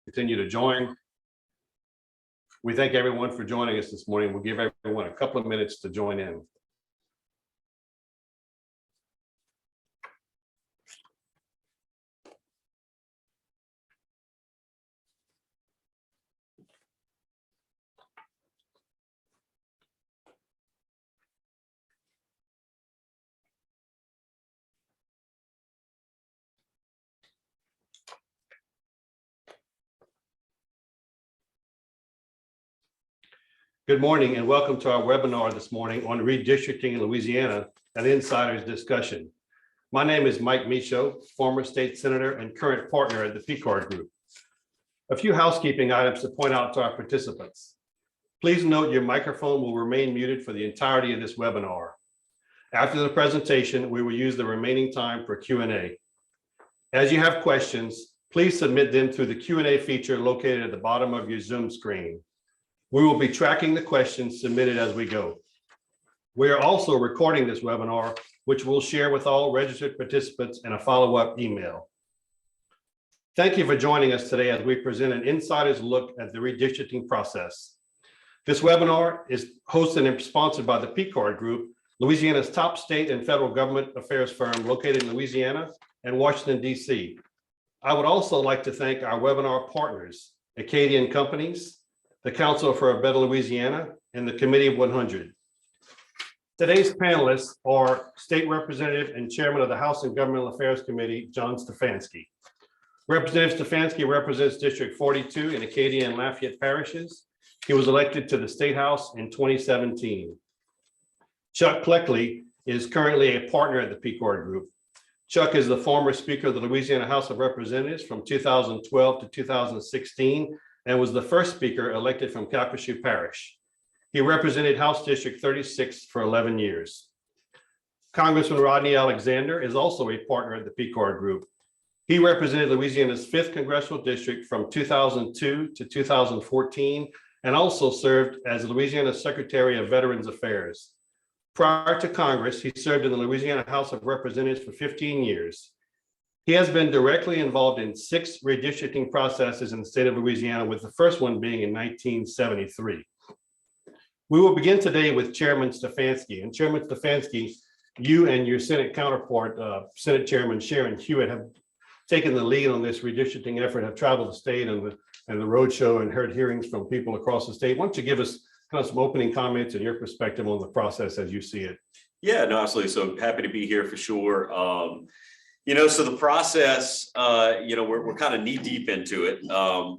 continue to join. We thank everyone for joining us this morning. We'll give everyone a couple of minutes to join in. Good morning and welcome to our webinar this morning on redistricting in Louisiana, an insider's discussion. My name is Mike Michaud, former state senator and current partner at the Picard Group. A few housekeeping items to point out to our participants. Please note your microphone will remain muted for the entirety of this webinar. After the presentation, we will use the remaining time for Q&A. As you have questions, please submit them through the Q&A feature located at the bottom of your Zoom screen. We will be tracking the questions submitted as we go. We are also recording this webinar, which we'll share with all registered participants in a follow-up email. Thank you for joining us today as we present an insider's look at the redistricting process. This webinar is hosted and sponsored by the Picard Group, Louisiana's top state and federal government affairs firm located in Louisiana and Washington, D.C. I would also like to thank our webinar partners, Acadian Companies, the Council for a Better Louisiana, and the Committee of 100. Today's panelists are State Representative and Chairman of the House and Governmental Affairs Committee, John Stefanski. Representative Stefanski represents District 42 in Acadia and Lafayette parishes. He was elected to the State House in 2017. Chuck Pleckley is currently a partner at the Picard Group. Chuck is the former Speaker of the Louisiana House of Representatives from 2012 to 2016 and was the first speaker elected from Calcasieu Parish. He represented House District 36 for 11 years. Congressman Rodney Alexander is also a partner at the Picard Group. He represented Louisiana's 5th Congressional District from 2002 to 2014 and also served as Louisiana's Secretary of Veterans Affairs. Prior to Congress, he served in the Louisiana House of Representatives for 15 years. He has been directly involved in 6 redistricting processes in the state of Louisiana, with the first one being in 1973. We will begin today with Chairman Stefanski. And Chairman Stefanski, you and your Senate counterpart, Senate Chairman Sharon Hewitt, have taken the lead on this redistricting effort, have traveled the state and the roadshow and heard hearings from people across the state. Why don't you give us kind of some opening comments and your perspective on the process as you see it? Yeah, no, absolutely. So happy to be here for sure. So the process, we're kind of knee deep into it.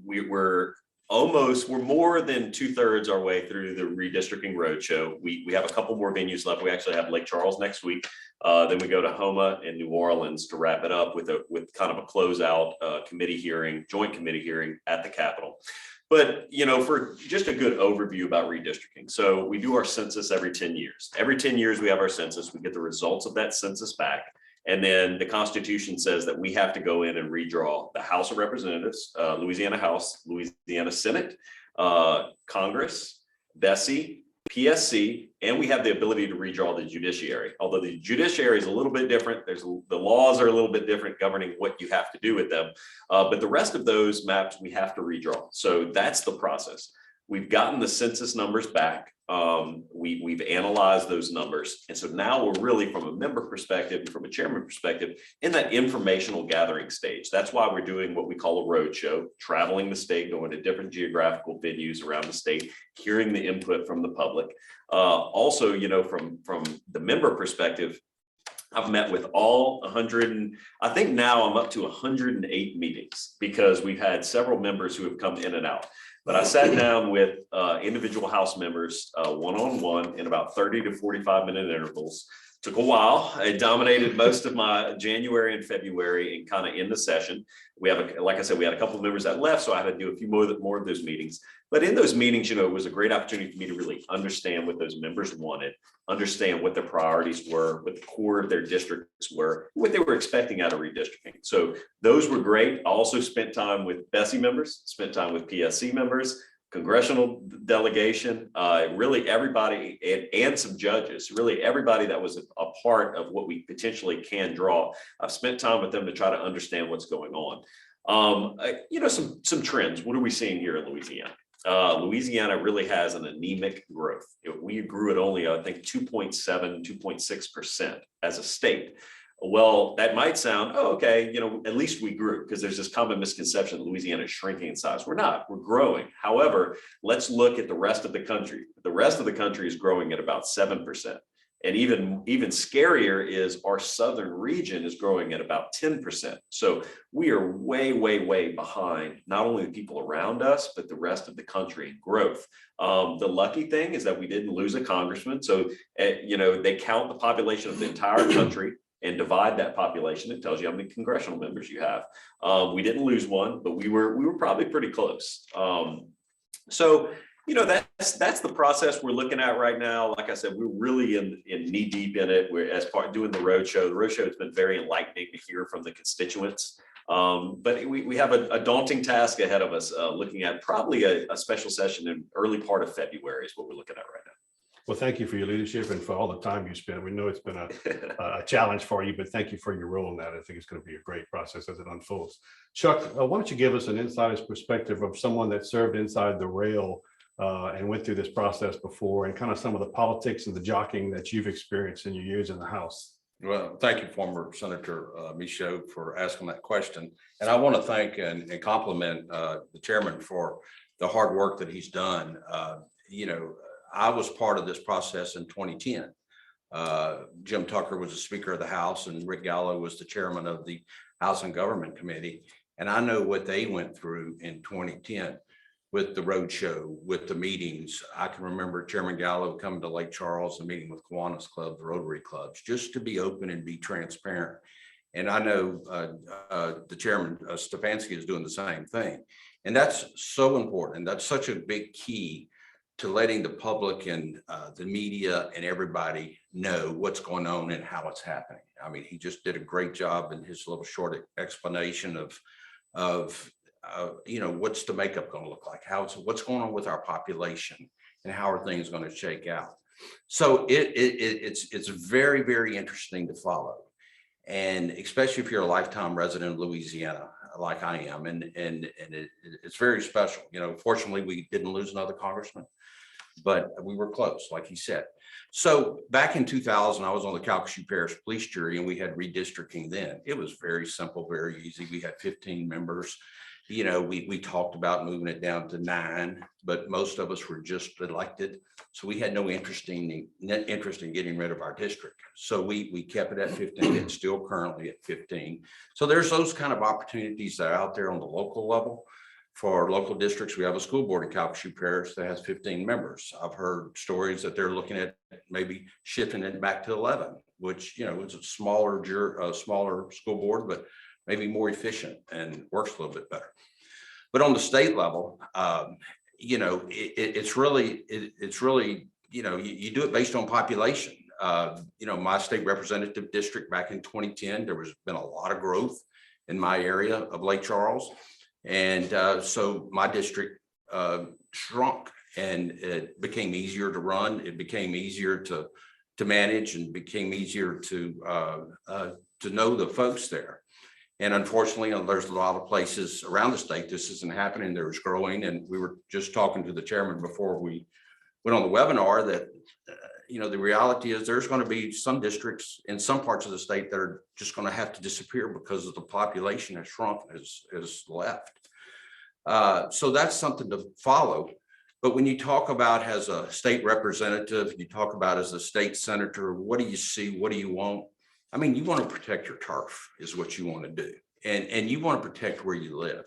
We're more than 2/3 our way through the redistricting roadshow. We have a couple more venues left. We actually have Lake Charles next week. Then we go to Houma and New Orleans to wrap it up with kind of a closeout joint committee hearing at the Capitol. But, for just a good overview about redistricting. So we do our census every 10 years. Every 10 years, we have our census. We get the results of that census back. And then the Constitution says that we have to go in and redraw the House of Representatives, Louisiana House, Louisiana Senate, Congress, Bessie, PSC, and we have the ability to redraw the judiciary. Although the judiciary is a little bit different, the laws are a little bit different governing what you have to do with them. But the rest of those maps we have to redraw. So that's the process. We've gotten the census numbers back. We've analyzed those numbers. And so now we're really, from a member perspective and from a chairman perspective, in that informational gathering stage. That's why we're doing what we call a roadshow, traveling the state, going to different geographical venues around the state, hearing the input from the public. Also, from the member perspective, I've met with all 100, and I think now I'm up to 108 meetings because we've had several members who have come in and out. But I sat down with individual House members one-on-one in about 30 to 45-minute intervals. Took a while. It dominated most of my January and February and kind of in the session. We have, like I said, we had a couple of members that left, so I had to do a few more of those meetings. But in those meetings, it was a great opportunity for me to really understand what those members wanted, understand what their priorities were, what the core of their districts were, what they were expecting out of redistricting. So those were great. I also spent time with Bessie members, spent time with PSC members, congressional delegation, really everybody, and some judges, really everybody that was a part of what we potentially can draw. I've spent time with them to try to understand what's going on. Some trends. What are we seeing here in Louisiana? Louisiana really has an anemic growth. We grew at only, I think, 2.7, 2.6% as a state. Well, that might sound, oh, okay, at least we grew, because there's this common misconception that Louisiana is shrinking in size. We're not, we're growing. However, let's look at the rest of the country. The rest of the country is growing at about 7%. And even scarier is our southern region is growing at about 10%. So we are way, way, way behind not only the people around us, but the rest of the country in growth. The lucky thing is that we didn't lose a congressman. So, they count the population of the entire country and divide that population. It tells you how many congressional members you have. We didn't lose one, but we were probably pretty close. That's the process we're looking at right now. Like I said, we're really in knee deep in it. We're as part doing the roadshow. The roadshow has been very enlightening to hear from the constituents. But we have a daunting task ahead of us, looking at probably a special session in early part of February is what we're looking at right now. Well, thank you for your leadership and for all the time you spent. We know it's been a challenge for you, but thank you for your role in that. I think it's going to be a great process as it unfolds. Chuck, why don't you give us an insider's perspective of someone that served inside the rail and went through this process before, and kind of some of the politics and the jockeying that you've experienced in your years in the House? Well, thank you, former Senator Michaud, for asking that question. And I want to thank and compliment the chairman for the hard work that he's done. I was part of this process in 2010. Jim Tucker was the Speaker of the House, and Rick Gallo was the chairman of the House and Government Committee. And I know what they went through in 2010 with the roadshow, with the meetings. I can remember Chairman Gallo coming to Lake Charles and meeting with Kiwanis Club, the Rotary clubs, just to be open and be transparent. And I know the chairman, Stefanski, is doing the same thing. And that's so important. That's such a big key to letting the public and the media and everybody know what's going on and how it's happening. I mean, he just did a great job in his little short explanation of what's the makeup going to look like, what's going on with our population, and how are things going to shake out. So it's very, very interesting to follow, and especially if you're a lifetime resident of Louisiana like I am, and it's very special. Fortunately, we didn't lose another congressman, but we were close, like he said. So back in 2000, I was on the Calcasieu Parish Police Jury, and we had redistricting then. It was very simple, very easy. We had 15 members. We talked about moving it down to 9, but most of us were just elected. So we had no interest in getting rid of our district. So we kept it at 15. It's still currently at 15. So there's those kind of opportunities that are out there on the local level. For local districts, we have a school board in Calcasieu Parish that has 15 members. I've heard stories that they're looking at maybe shifting it back to 11, which, it's a smaller school board, but maybe more efficient and works a little bit better. But on the state level, it's really, you do it based on population. My state representative district back in 2010, there was been a lot of growth in my area of Lake Charles. And so my district shrunk, and it became easier to run. It became easier to manage, and became easier to know the folks there. And unfortunately, there's a lot of places around the state this isn't happening. There's growing, and we were just talking to the chairman before we went on the webinar that the reality is there's going to be some districts in some parts of the state that are just going to have to disappear because of the population has shrunk, has left. So that's something to follow. But when you talk about as a state representative, you talk about as a state senator, what do you see? What do you want? I mean, you want to protect your turf is what you want to do. And you want to protect where you live.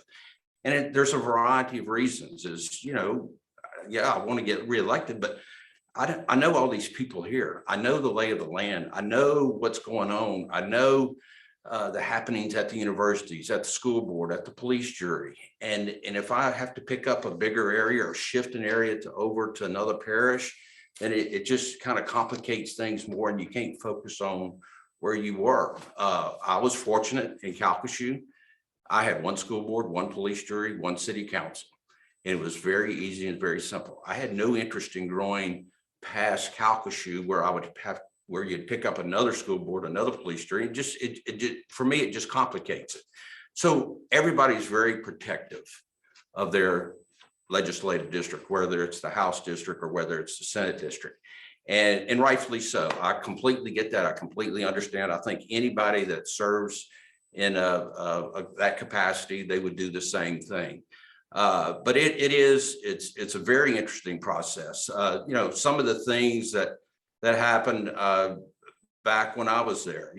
And there's a variety of reasons I want to get reelected, but I know all these people here. I know the lay of the land. I know what's going on. I know the happenings at the universities, at the school board, at the police jury. And if I have to pick up a bigger area or shift an area over to another parish, then it just kind of complicates things more, and you can't focus on where you were. I was fortunate in Calcasieu. I had one school board, one police jury, one city council. And it was very easy and very simple. I had no interest in growing past Calcasieu where you'd pick up another school board, another police jury. For me, it just complicates it. So everybody's very protective of their legislative district, whether it's the House district or whether it's the Senate district. And rightfully so. I completely get that. I completely understand. I think anybody that serves in that capacity, they would do the same thing. But it's a very interesting process. Some of the things that happened back when I was there,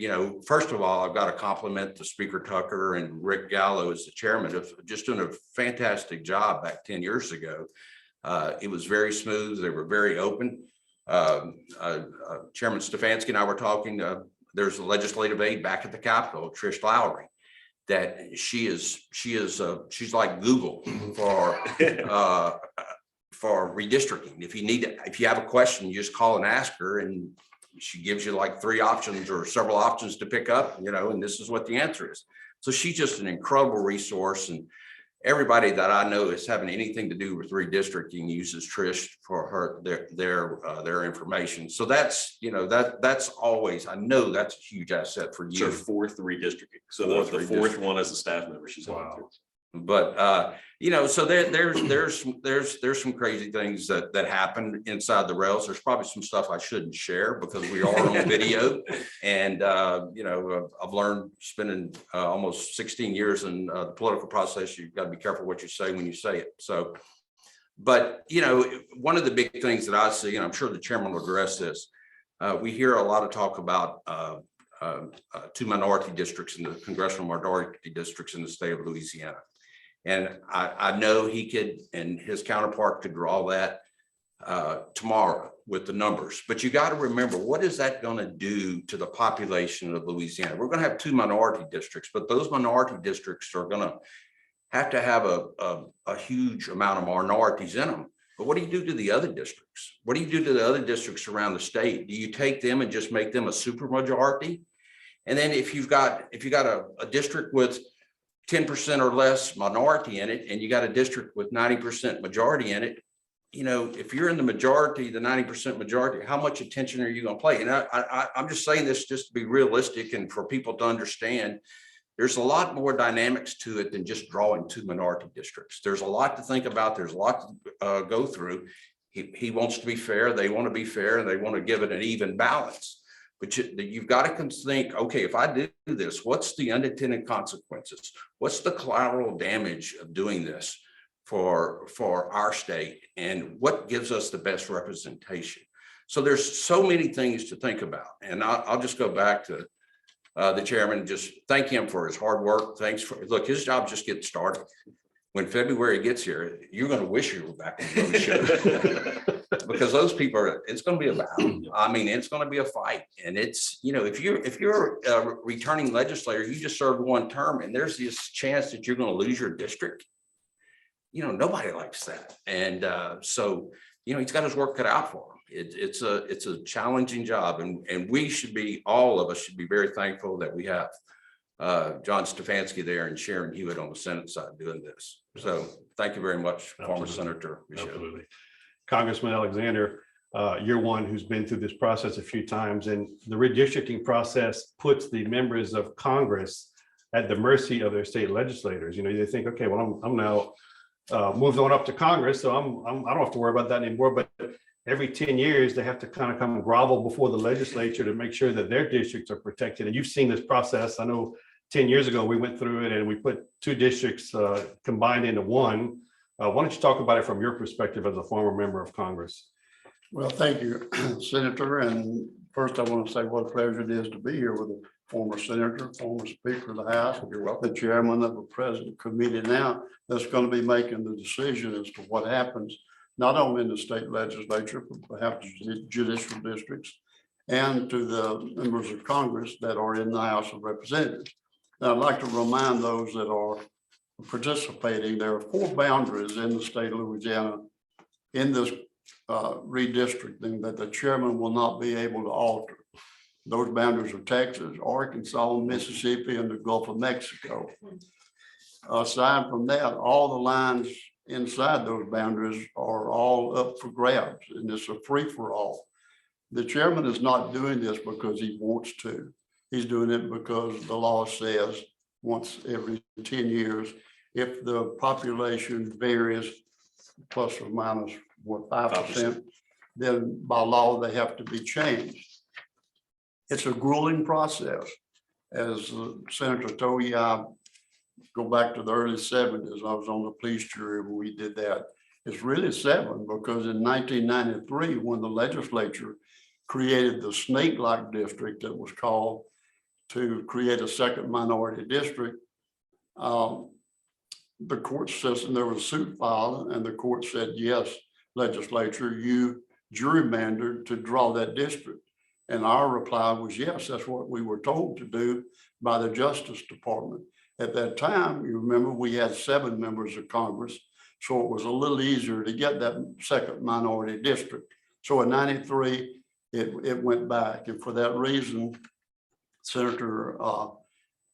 first of all, I've got to compliment the Speaker Tucker and Rick Gallo as the chairman of just doing a fantastic job back 10 years ago. It was very smooth. They were very open. Chairman Stefanski and I were talking. There's a legislative aide back at the Capitol, Trish Lowry, that she's like Google for redistricting. If you have a question, you just call and ask her, and she gives you like 3 options or several options to pick up, and this is what the answer is. So she's just an incredible resource, and everybody that I know is having anything to do with redistricting uses Trish for their information. So that's always, I know that's a huge asset for you. So 4th redistricting. So the 4th one as a staff member she's on through. But so there's some crazy things that happen inside the rails. There's probably some stuff I shouldn't share because we are on video, and I've learned spending almost 16 years in the political process. You've got to be careful what you say when you say it. So, but one of the big things that I see, and I'm sure the chairman will address this, we hear a lot of talk about 2 minority districts in the congressional minority districts in the state of Louisiana. And I know he could, and his counterpart could draw that tomorrow with the numbers. But you got to remember, what is that going to do to the population of Louisiana? We're going to have 2 minority districts, but those minority districts are going to have a huge amount of minorities in them. But what do you do to the other districts? What do you do to the other districts around the state? Do you take them and just make them a supermajority? And then if you've got a district with 10% or less minority in it, and you got a district with 90% majority in it, if you're in the majority, the 90% majority, how much attention are you going to play? And I'm just saying this just to be realistic and for people to understand. There's a lot more dynamics to it than just drawing 2 minority districts. There's a lot to think about. There's a lot to go through. He wants to be fair. They want to be fair, and they want to give it an even balance. But you've got to think, okay, if I do this, what's the unintended consequences? What's the collateral damage of doing this for our state? And what gives us the best representation? So there's so many things to think about. And I'll just go back to the chairman, just thank him for his hard work. Look, his job just getting started. When February gets here, you're going to wish you were back on the show. Because those people it's going to be a battle. I mean, it's going to be a fight. And it's, if you're a returning legislator, you just served 1 term, and there's this chance that you're going to lose your district. Nobody likes that. And so, he's got his work cut out for him. It's a challenging job, and all of us should be very thankful that we have John Stefanski there and Sharon Hewitt on the Senate side doing this. So thank you very much, former Senator Michaud. Absolutely. Congressman Alexander, you're one who's been through this process a few times, and the redistricting process puts the members of Congress at the mercy of their state legislators. They think, okay, well, I'm now moved on up to Congress, so I don't have to worry about that anymore. But every 10 years, they have to kind of come grovel before the legislature to make sure that their districts are protected. And you've seen this process. I know 10 years ago, we went through it and we put 2 districts combined into 1. Why don't you talk about it from your perspective as a former member of Congress? Well, thank you, Senator. And first, I want to say what a pleasure it is to be here with a former senator, former Speaker of the House. You're welcome. The chairman of the President Committee now that's going to be making the decision as to what happens, not only in the state legislature, but perhaps judicial districts, and to the members of Congress that are in the House of Representatives. Now, I'd like to remind those that are participating, there are 4 boundaries in the state of Louisiana in this redistricting that the chairman will not be able to alter. Those boundaries are Texas, Arkansas, Mississippi, and the Gulf of Mexico. Aside from that, all the lines inside those boundaries are all up for grabs, and it's a free-for-all. The chairman is not doing this because he wants to. He's doing it because the law says once every 10 years. If the population varies plus or minus what 5%, then by law, they have to be changed. It's a grueling process. As Senator told you, I go back to the early 70s. I was on the police jury when we did that. It's really 7 because in 1993, when the legislature created the snake-like district that was called to create a second minority district, the court system, there was a suit filed and the court said, yes, legislature, you gerrymandered to draw that district. And our reply was, yes, that's what we were told to do by the Justice Department. At that time, you remember, we had 7 members of Congress, so it was a little easier to get that second minority district. So in 93, it went back. And for that reason, Senator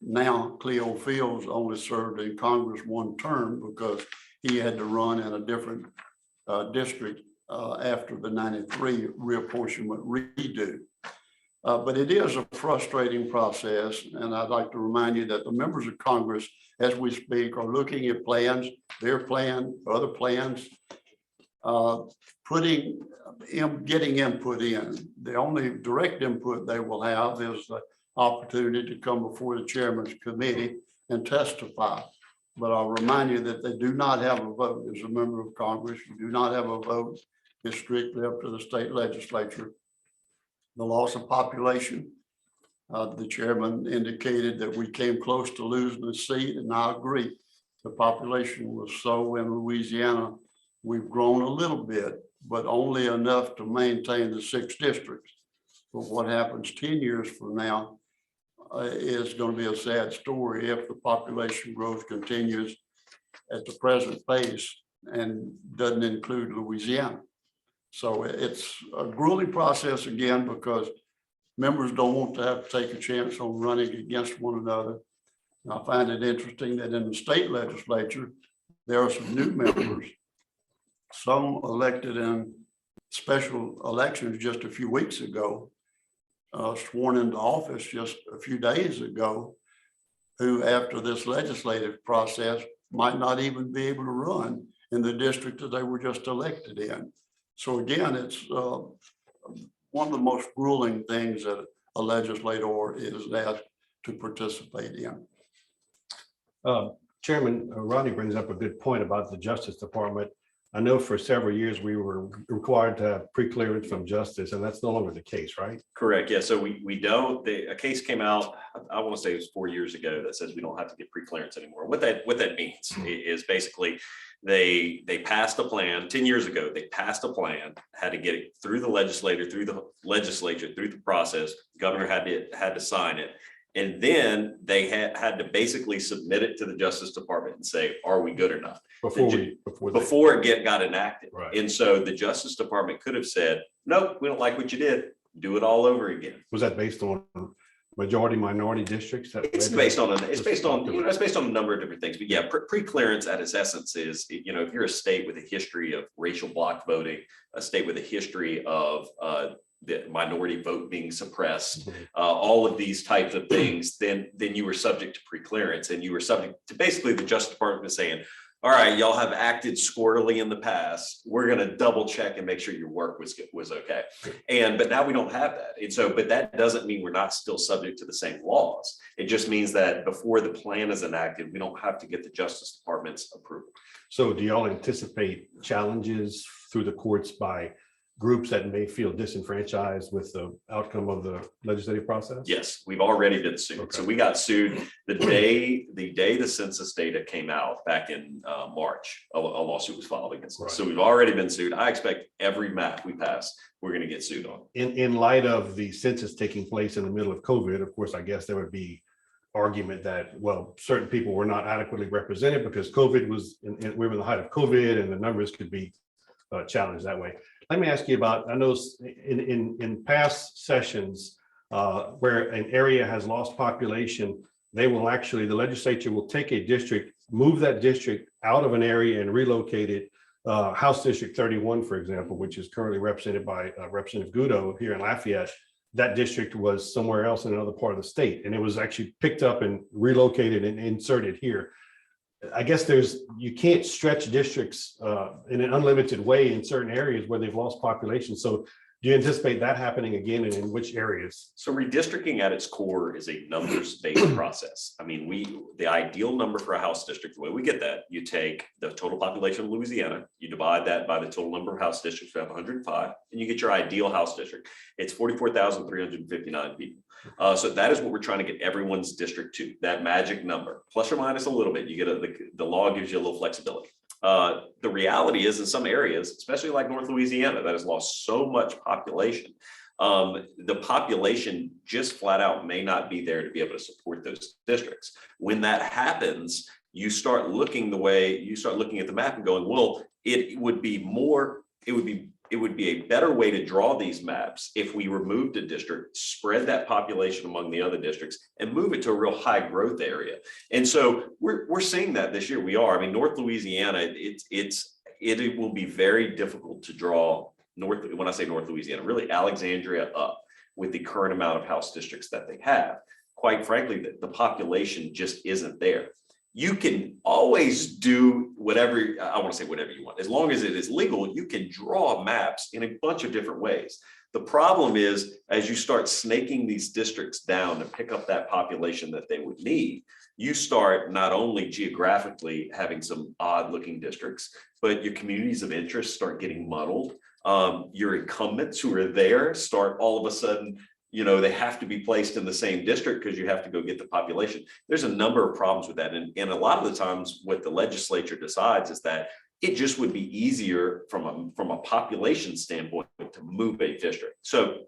now Cleo Fields only served in Congress 1 term because he had to run in a different district after the 93 reapportionment redo. But it is a frustrating process. And I'd like to remind you that the members of Congress, as we speak, are looking at plans, their plan, other plans, getting input in. The only direct input they will have is the opportunity to come before the chairman's committee and testify. But I'll remind you that they do not have a vote as a member of Congress. You do not have a vote. It's strictly up to the state legislature. The loss of population, the chairman indicated that we came close to losing the seat, and I agree. The population was so in Louisiana, we've grown a little bit, but only enough to maintain the 6 districts. But what happens 10 years from now is going to be a sad story if the population growth continues at the present pace and doesn't include Louisiana. So it's a grueling process again, because members don't want to have to take a chance on running against one another. And I find it interesting that in the state legislature, there are some new members, some elected in special elections just a few weeks ago, sworn into office just a few days ago, who after this legislative process might not even be able to run in the district that they were just elected in. So again, it's one of the most grueling things that a legislator is asked to participate in. Chairman Rodney brings up a good point about the Justice Department. I know for several years we were required to have pre-clearance from justice, and that's no longer the case, right? Correct. Yeah. So we don't. A case came out, I want to say it was 4 years ago, that says we don't have to get pre-clearance anymore. What that means is basically they passed a plan 10 years ago. They passed a plan, had to get it through the legislature, through the process. Governor had to sign it. And then they had to basically submit it to the Justice Department and say, are we good or not? Before it got enacted. Right. And so the Justice Department could have said, nope, we don't like what you did. Do it all over again. Was that based on majority minority districts? It's based on a number of different things. But yeah, pre-clearance at its essence is, if you're a state with a history of racial bloc voting, a state with a history of the minority vote being suppressed, all of these types of things, then you were subject to pre-clearance, and you were subject to basically the Justice Department saying, all right, y'all have acted squirrely in the past. We're going to double check and make sure your work was okay. But now we don't have that. And so, but that doesn't mean we're not still subject to the same laws. It just means that before the plan is enacted, we don't have to get the Justice Department's approval. So do y'all anticipate challenges through the courts by groups that may feel disenfranchised with the outcome of the legislative process? Yes, we've already been sued. Okay. So we got sued the day the census data came out back in March. A lawsuit was filed against us. Right. So we've already been sued. I expect every map we pass, we're going to get sued on. In light of the census taking place in the middle of COVID, of course, I guess there would be argument that, well, certain people were not adequately represented because COVID was, we were in the height of COVID and the numbers could be challenged that way. Let me ask you about, I know in past sessions where an area has lost population, they will actually, the legislature will take a district, move that district out of an area and relocate it. House District 31, for example, which is currently represented by Representative Gudo here in Lafayette, that district was somewhere else in another part of the state, and it was actually picked up and relocated and inserted here. I guess you can't stretch districts in an unlimited way in certain areas where they've lost population. So do you anticipate that happening again, and in which areas? So redistricting at its core is a numbers-based process. I mean, the ideal number for a House district, the way we get that, you take the total population of Louisiana, you divide that by the total number of House districts, we have 105, and you get your ideal House district. It's 44,359 people. So that is what we're trying to get everyone's district to, that magic number, plus or minus a little bit. You get the law gives you a little flexibility. The reality is in some areas, especially like North Louisiana, that has lost so much population, the population just flat out may not be there to be able to support those districts. When that happens, you start looking at the map and going, well, it would be a better way to draw these maps if we removed a district, spread that population among the other districts, and move it to a real high growth area. And so we're seeing that this year. We are. I mean, North Louisiana, it will be very difficult to draw when I say North Louisiana, really Alexandria up with the current amount of House districts that they have. Quite frankly, the population just isn't there. You can always do whatever, I want to say whatever you want. As long as it is legal, you can draw maps in a bunch of different ways. The problem is, as you start snaking these districts down to pick up that population that they would need, you start not only geographically having some odd looking districts, but your communities of interest start getting muddled. Your incumbents who are there start all of a sudden, they have to be placed in the same district because you have to go get the population. There's a number of problems with that. And a lot of the times what the legislature decides is that it just would be easier from a population standpoint to move a district. So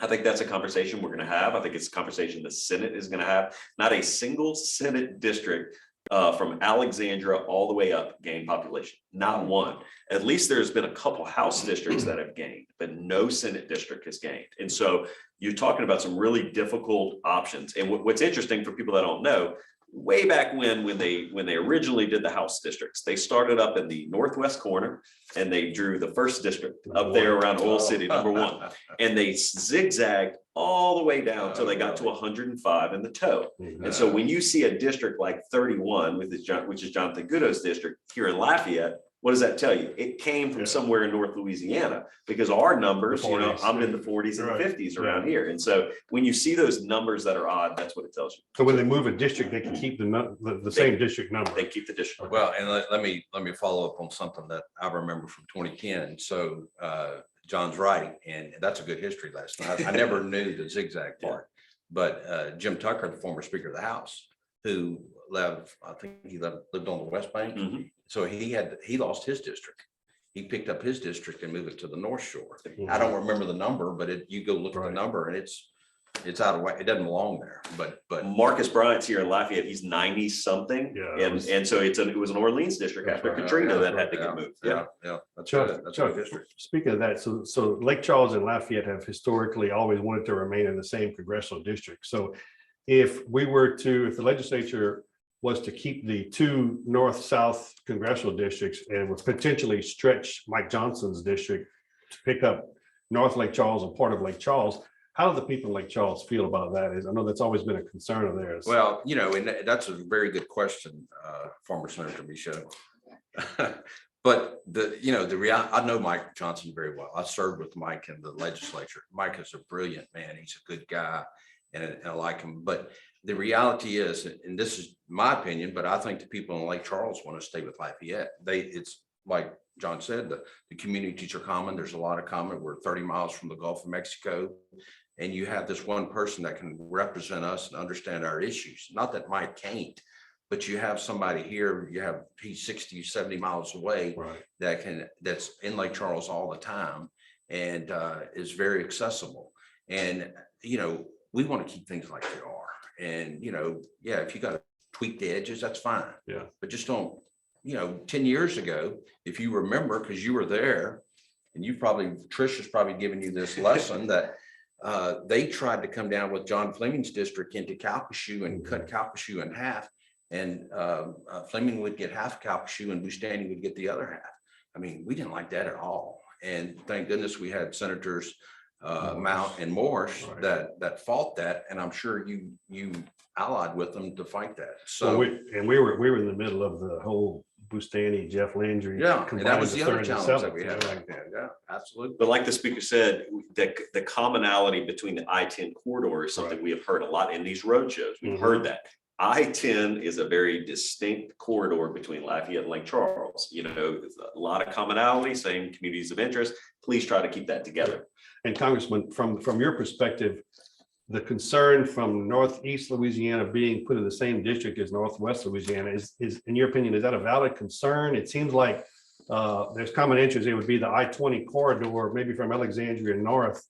I think that's a conversation we're going to have. I think it's a conversation the Senate is going to have. Not a single Senate district from Alexandria all the way up gain population, not one. At least there's been a couple House districts that have gained, but no Senate district has gained. And so you're talking about some really difficult options. And what's interesting for people that don't know, way back when they originally did the House districts, they started up in the northwest corner and they drew the first district up there around Oil City, #1. And they zigzagged all the way down until they got to 105 in the toe. And so when you see a district like 31, which is Jonathan Goudeau's district here in Lafayette, what does that tell you? It came from somewhere in North Louisiana, because our numbers, I'm in the 40s and the 50s around here. And so when you see those numbers that are odd, that's what it tells you. So when they move a district, they can keep the same district number. They keep the district. Well, and let me follow up on something that I remember from 2010. So John's right, and that's a good history lesson. I never knew the zigzag part, but Jim Tucker, the former Speaker of the House, who lived on the West Bank. Mm-hmm. So he lost his district. He picked up his district and moved it to the North Shore. I don't remember the number, but you go look at the number and it's out of way. It doesn't belong there. But Marcus Bryant's here in Lafayette. He's 90 something. Yeah, and so it was an Orleans district after Katrina that had to get moved. Yeah. That's a district. Speaking of that, so Lake Charles and Lafayette have historically always wanted to remain in the same congressional district. So if the legislature was to keep the two north-south congressional districts and would potentially stretch Mike Johnson's district to pick up North Lake Charles and part of Lake Charles, how do the people in Lake Charles feel about that? I know that's always been a concern of theirs. Well, and that's a very good question, former Senator Michaud. But the reality, I know Mike Johnson very well. I served with Mike in the legislature. Mike is a brilliant man. He's a good guy, and I like him. But the reality is, and this is my opinion, but I think the people in Lake Charles want to stay with Lafayette. It's like John said, the communities are common. There's a lot of common. We're 30 miles from the Gulf of Mexico, and you have this one person that can represent us and understand our issues. Not that Mike can't, but you have somebody here, he's 60, 70 miles away, right, that's in Lake Charles all the time and is very accessible. And, we want to keep things like they are. And, if you got to tweak the edges, that's fine. Yeah. But just don't, 10 years ago, if you remember, because you were there, and Trisha's probably given you this lesson that they tried to come down with John Fleming's district into Calcasieu and cut Calcasieu in half. And Fleming would get half Calcasieu and Bustani would get the other half. I mean, we didn't like that at all. And thank goodness we had Senators Mount and Morris Right. that fought that, and I'm sure you allied with them to fight that. So So, we were in the middle of the whole Bustani, Jeff Landry. yeah, and that was combined the other third and challenge that we seventh, had you know. back then. Yeah, absolutely. But like the speaker said, the commonality between the I-10 corridor is something Right. we have heard a lot in these roadshows. We've Mhm. heard that. I-10 is a very distinct corridor between Lafayette and Lake Charles. You know, there's a lot of commonality, same communities of interest. Please try to keep that together. And Congressman, from your perspective, the concern from Northeast Louisiana being put in the same district as Northwest Louisiana is, in your opinion, is that a valid concern? It seems like there's common interest. It would be the I-20 corridor, maybe from Alexandria north.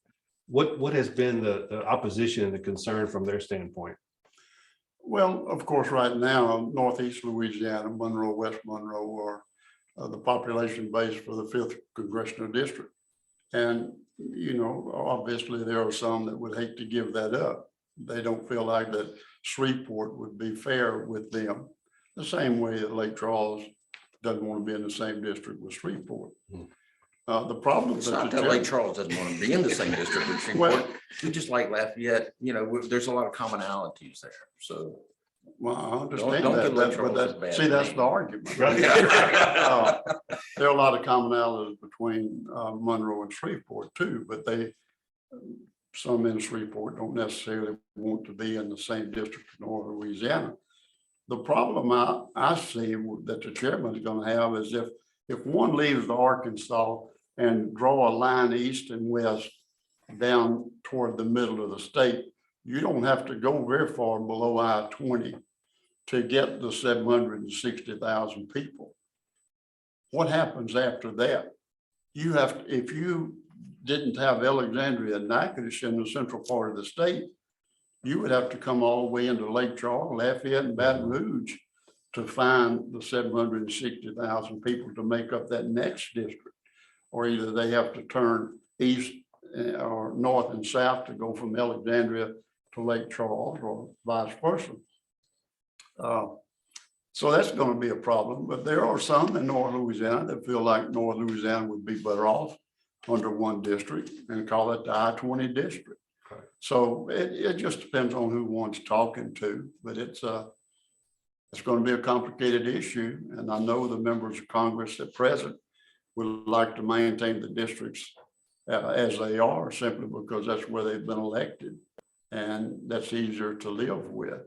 What has been the opposition and the concern from their standpoint? Well, of course, right now, Northeast Louisiana, Monroe, West Monroe are the population base for the 5th Congressional District. And, you know, obviously there are some that would hate to give that up. They don't feel like that Shreveport would be fair with them. The same way that Lake Charles doesn't want to be in the same district with Shreveport. The problem It's that not the that Lake chair- Charles doesn't want to be in the same district with Shreveport. We just like Lafayette, you know, there's a lot of commonalities there, so. Well, I understand Don't that, give Lake but Charles a that, bad see, that's name. the argument. Right. There are a lot of commonalities between Monroe and Shreveport too, but some in Shreveport don't necessarily want to be in the same district in North Louisiana. The problem I see that the chairman is going to have is if one leaves the Arkansas and draw a line east and west down toward the middle of the state, you don't have to go very far below I-20 to get the 760,000 people. What happens after that? You have, if you didn't have Alexandria and Natchitoches in the central part of the state, you would have to come all the way into Lake Charles, Lafayette, and Baton Rouge to find the 760,000 people to make up that next district. Or either they have to turn east or north and south to go from Alexandria to Lake Charles or vice versa. So that's going to be a problem, but there are some in North Louisiana that feel like North Louisiana would be better off under one district and call it the I-20 district. Right. So it just depends on who one's talking to, but it's going to be a complicated issue. And I know the members of Congress at present would like to maintain the districts as they are, simply because that's where they've been elected. And that's easier to live with.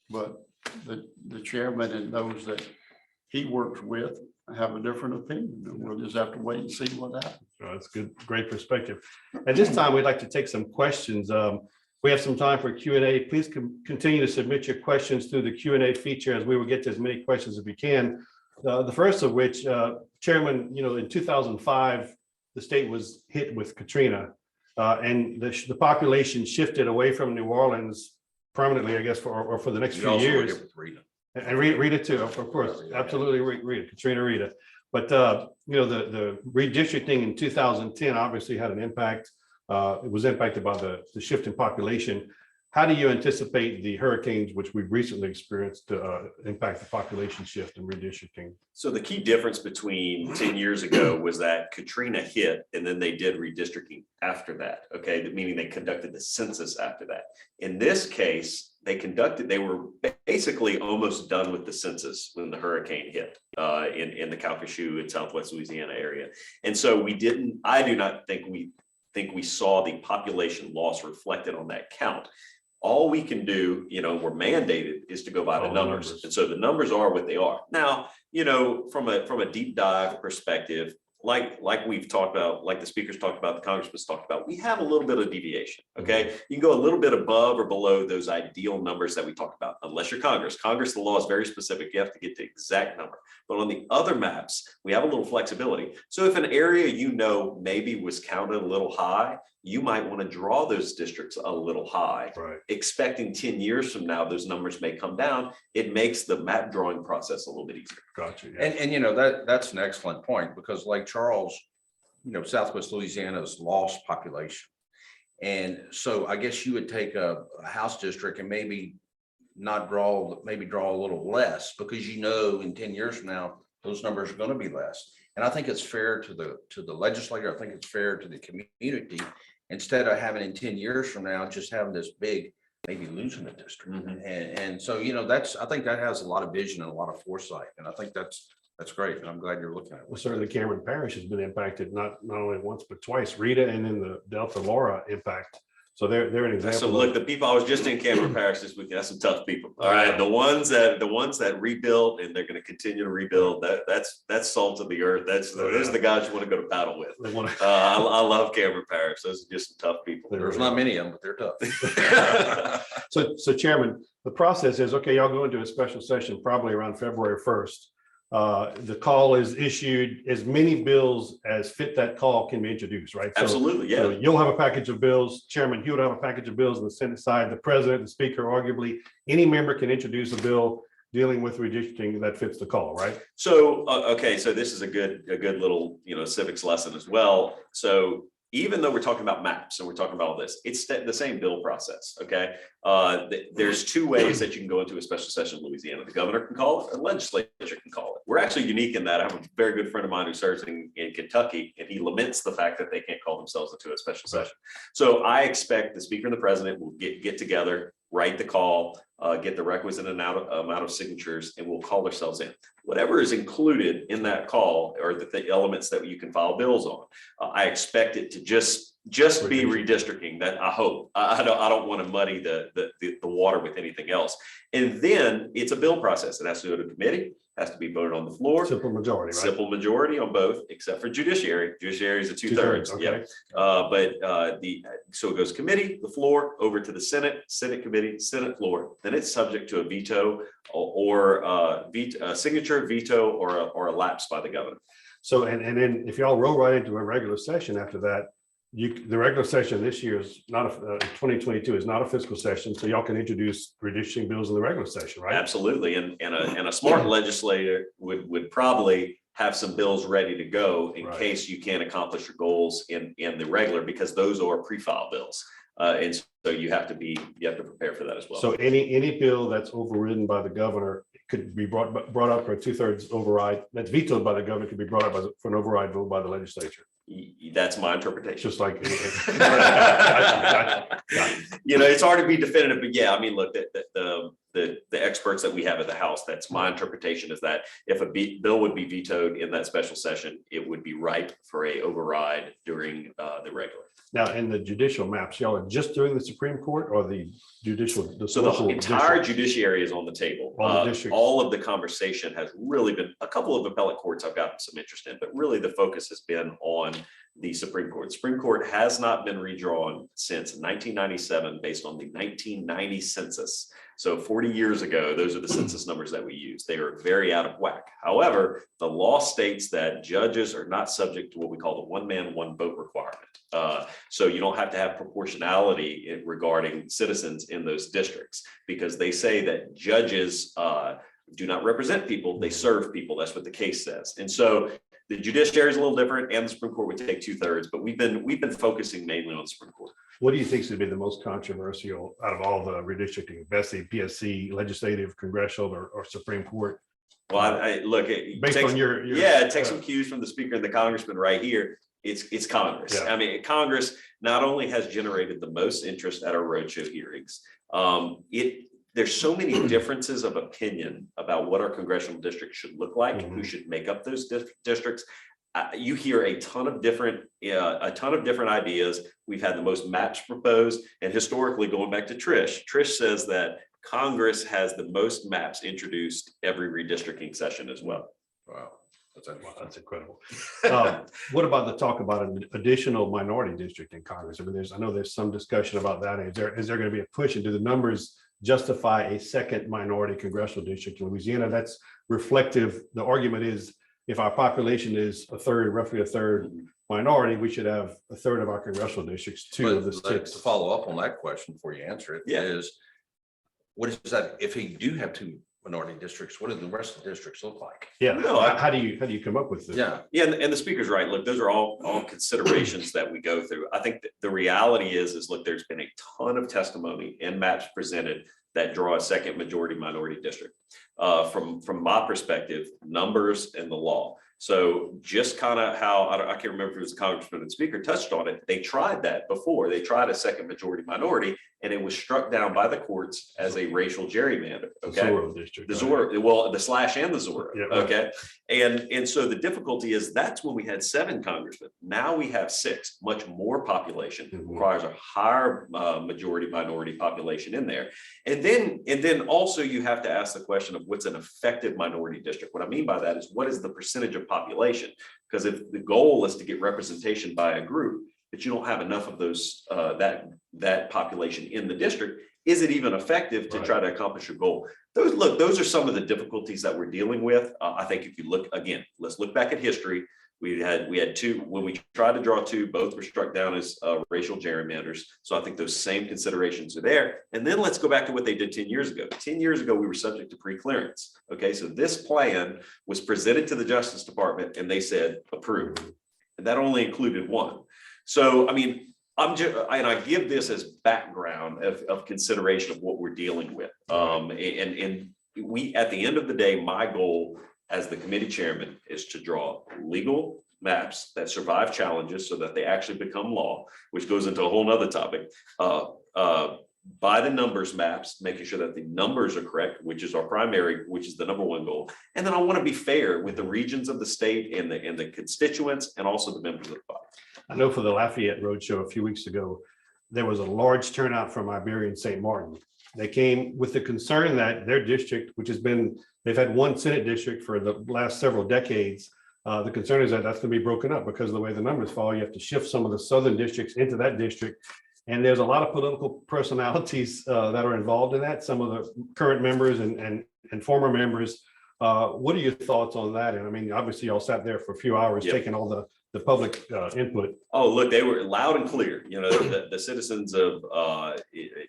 But the chairman and those that he works with have a different opinion. And we'll just have to wait and see what happens. That's good, great perspective. At this time, we'd like to take some questions. We have some time for Q&A. Please continue to submit your questions through the Q&A feature as we will get to as many questions as we can. The first of which, Chairman, you know, in 2005, the state was hit with Katrina. And the population shifted away from New Orleans permanently, I guess, for the next We few also were years. hit with Rita. And Rita too, of course, absolutely, Rita, Katrina, Rita. But, you know, the redistricting in 2010 obviously had an impact. It was impacted by the shift in population. How do you anticipate the hurricanes, which we've recently experienced, impact the population shift and redistricting? So the key difference between 10 years ago was that Katrina hit and then they did redistricting after that. Okay, meaning they conducted the census after that. In this case, they were basically almost done with the census when the hurricane hit in the Calcasieu and Southwest Louisiana area. And so I do not think we saw the population loss reflected on that count. All we can do, you know, we're mandated is to go by the numbers. And so the numbers are what they are. Now, you know, from a deep dive perspective, like we've talked about, like the speakers talked about, the congressman's talked about, we have a little bit of deviation. Okay. You can go a little bit above or below those ideal numbers that we talked about, unless you're Congress. The law is very specific. You have to get the exact number. But on the other maps, we have a little flexibility. So if an area, you know, maybe was counted a little high, you might want to draw those districts a little high, Right. expecting 10 years from now, those numbers may come down. It makes the map drawing process a little bit easier. Gotcha. Yeah. And you know, that's an excellent point, because Lake Charles, you know, Southwest Louisiana's lost population. And so I guess you would take a house district and maybe draw a little less, because you know in 10 years from now, those numbers are going to be less. And I think it's fair to the legislator. I think it's fair to the community instead of having in 10 years from now, just having this big, maybe losing the district. And so, I think that has a lot of vision and a lot of foresight. And I think that's great. And I'm glad you're looking at it. Well, certainly Cameron Parish has been impacted, not only once, but twice. Rita and then the Delta Laura impact. So they're an example. So look, the people, I was just in Cameron Parish this week. That's some tough people. All right. The ones that rebuilt and they're going to continue to rebuild, that's salt of the earth. Those are the guys you want to go to battle with. I love Cameron Parish. Those are just some tough people. There's not many of them, but they're tough. So Chairman, the process is, okay, y'all go into a special session probably around February 1st. The call is issued, as many bills as fit that call can be introduced, right? Absolutely, yeah. So you'll have a package of bills, Chairman, he would have a package of bills on the Senate side, the president, the speaker, arguably, any member can introduce a bill dealing with redistricting that fits the call, right? So, okay, so this is a good little, civics lesson as well. So even though we're talking about maps and we're talking about all this, it's the same bill process, okay? There's two ways that you can go into a special session in Louisiana. The governor can call it, the legislature can call it. We're actually unique in that. I have a very good friend of mine who serves in Kentucky, and he laments the fact that they can't call themselves into a special session. So I expect the speaker and the president will get together, write the call, get the requisite amount of signatures, and we'll call ourselves in. Whatever is included in that call are the elements that you can file bills on. I expect it to just be redistricting. That I hope. I don't want to muddy the water with anything else. And then it's a bill process. It has to go to committee. Has to be voted on the floor. Simple majority, right? Simple majority on both, except for judiciary. Judiciary is a 2/3. Okay. So it goes committee, the floor, over to the Senate committee, Senate floor. Then it's subject to a veto or signature, veto, or a lapse by the governor. So and then if y'all roll right into a regular session after that, the regular session this year is not 2022 is not a fiscal session, so y'all can introduce redistricting bills in the regular session, right? Absolutely, and a smart legislator would probably have some bills ready to go in case you can't accomplish your goals in the regular, because those are pre-file bills, and so you have to prepare for that as well. So any bill that's overridden by the governor could be brought up for a 2/3 override. That's vetoed by the governor could be brought up for an override vote by the legislature. That's my interpretation. Just like Gotcha. It's hard to be definitive, but yeah, I mean, look, the experts that we have at the House, that's my interpretation, is that if a bill would be vetoed in that special session, it would be ripe for a override during the regular. Now, in the judicial maps, y'all are just doing the Supreme Court or the judicial? So the entire judiciary is on the table. All of the conversation has really been, a couple of appellate courts I've gotten some interest in, but really the focus has been on the Supreme Court. The Supreme Court has not been redrawn since 1997 based on the 1990 census. So 40 years ago, those are the census numbers that we use. They are very out of whack. However, the law states that judges are not subject to what we call the one man, one vote requirement. So you don't have to have proportionality regarding citizens in those districts, because they say that judges do not represent people, they serve people. That's what the case says. And so the judiciary is a little different, and the Supreme Court would take 2/3, but we've been focusing mainly on the Supreme Court. What do you think should be the most controversial out of all the redistricting, BSC, PSC, legislative, congressional, or Supreme Court? Well, I look at based on your take some cues from the speaker and the congressman right here. It's Congress. Yeah. I mean, Congress not only has generated the most interest at our roadshow hearings, there's so many differences of opinion about what our congressional district should look like, who should make up those districts. You hear a ton of different ideas. We've had the most maps proposed, and historically, going back to Trish says that Congress has the most maps introduced every redistricting session as well. Wow. That's incredible. What about the talk about an additional minority district in Congress? I mean, I know there's some discussion about that. Is there going to be a push, and do the numbers justify a second minority congressional district in Louisiana? That's reflective. The argument is, if our population is roughly a third minority, we should have a third of our congressional districts, two of the six. To follow up on that question before you answer it, is what is that? If you do have two minority districts, what do the rest of the districts look like? Yeah, no, how do you come up with this? Yeah, and the speaker's right. Look, those are all considerations that we go through. I think the reality is look, there's been a ton of testimony and maps presented that draw a second majority minority district. From my perspective, numbers and the law. So just kind of how, I can't remember if it was the congressman and speaker touched on it. They tried that before. They tried a second majority minority, and it was struck down by the courts as a racial gerrymander. Okay. Zorro district. The Zorro, well, the slash and the Zorro. Yeah. Okay. And so the difficulty is that's when we had 7 congressmen. Now we have 6, much more population, requires a higher majority minority population in there. And then also you have to ask the question of what's an effective minority district. What I mean by that is what is the percentage of population? Because if the goal is to get representation by a group, but you don't have enough of those that population in the district, is it even effective to try to accomplish your goal? Those are some of the difficulties that we're dealing with. I think if you look again, let's look back at history. We had 2 when we tried to draw 2, both were struck down as racial gerrymanders. So I think those same considerations are there. And then let's go back to what they did 10 years ago. 10 years ago, we were subject to pre-clearance. Okay, so this plan was presented to the Justice Department and they said approved. And that only included 1. So, I mean, and I give this as background of consideration of what we're dealing with. And we, at the end of the day, my goal as the committee chairman is to draw legal maps that survive challenges so that they actually become law, which goes into a whole nother topic. By the numbers maps, making sure that the numbers are correct, which is our primary, which is the number 1 goal. And then I want to be fair with the regions of the state and the constituents and also the members of the body. I know for the Lafayette Roadshow a few weeks ago, there was a large turnout from Iberia and St. Martin. They came with the concern that their district, which has been, they've had 1 Senate district for the last several decades. The concern is that that's going to be broken up because of the way the numbers fall. You have to shift some of the southern districts into that district. And there's a lot of political personalities that are involved in that. Some of the current members and former members. What are your thoughts on that? And I mean, obviously y'all sat there for a few hours taking all the public input. Oh, look, they were loud and clear. You know, the citizens of